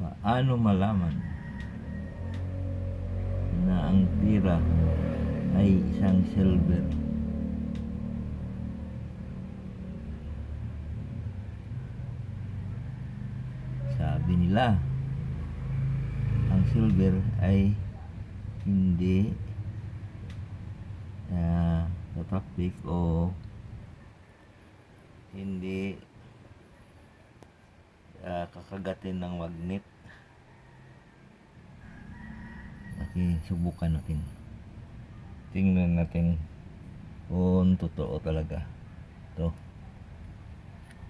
Paano malaman na ang pira ay isang silver? Sabi nila, ang silver ay hindi tatapik o hindi kakagatin ng magnet. Okay, subukan natin. Tingnan natin kung totoo talaga. Ito.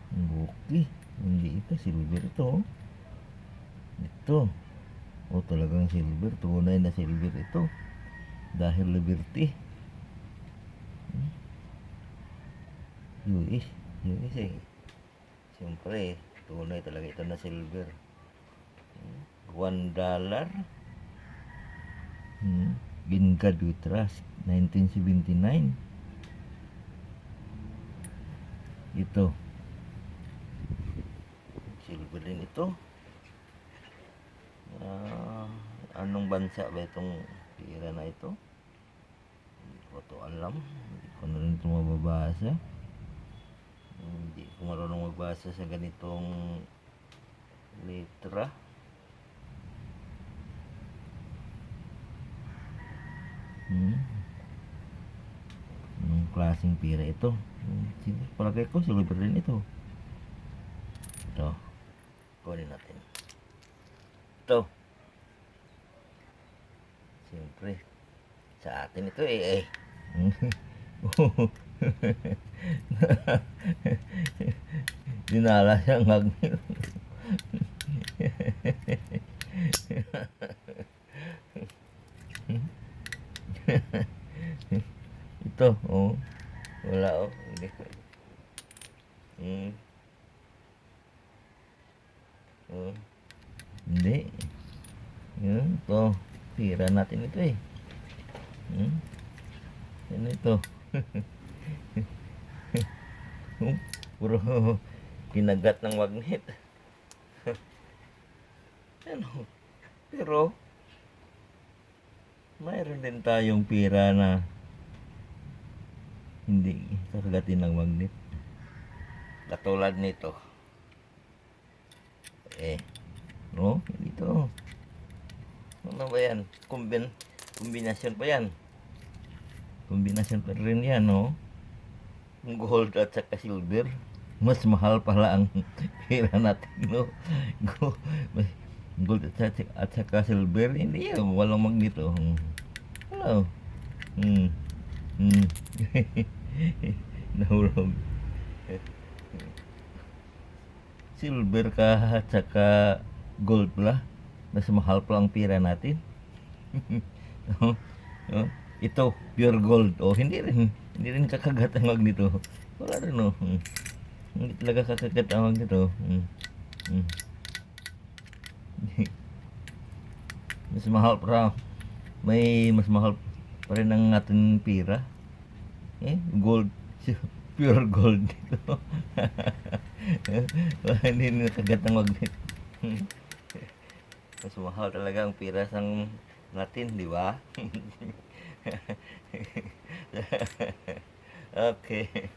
Okay. Hindi ito. Silver ito. Ito. O talagang silver. Tunay na silver ito. Dahil Liberty. US. US eh. Siyempre, tunay talaga ito na silver. $1. In God We Trust, 1979. Ito. Silver din ito. Anong bansa ba itong pira na ito? Hindi ko ito alam. Hindi ko na rin ito mababasa. Hindi ko marunong magbasa sa ganitong letra. Anong klaseng pira ito? Palagay ko silver din ito. Ito. Kunin natin. Ito. Siyempre, sa atin ito eh. Dinala siyang magnet. Ito, oh. Wala, oh. Hindi. Hindi. Yun, ito. Pira natin ito eh. Ano ito? Puro kinagat ng magnet. Ano? Pero mayroon din tayong pira na hindi kakagatin ng magnet. Katulad nito. No? Dito. Ano ba yan? Kombinasyon pa yan. Kombinasyon pa rin yan, no? Gold at saka silver. Mas mahal pala ang pera natin, no? Gold at saka silver. Hindi yan. Walang magnet, oh. Hello. Nahulog. Silver ka at saka gold pala. Mas mahal pala ang pera natin. Ito, pure gold. Hindi rin kakagat ang magnet. Wala rin, hindi talaga kakagat ang magnet. Mas mahal pa. Mas mahal pa rin ang ating pera. Gold. Pure gold dito. Hindi rin kakagat ang magnet. Mas mahal talaga ang pira sang natin, di ba? Okay.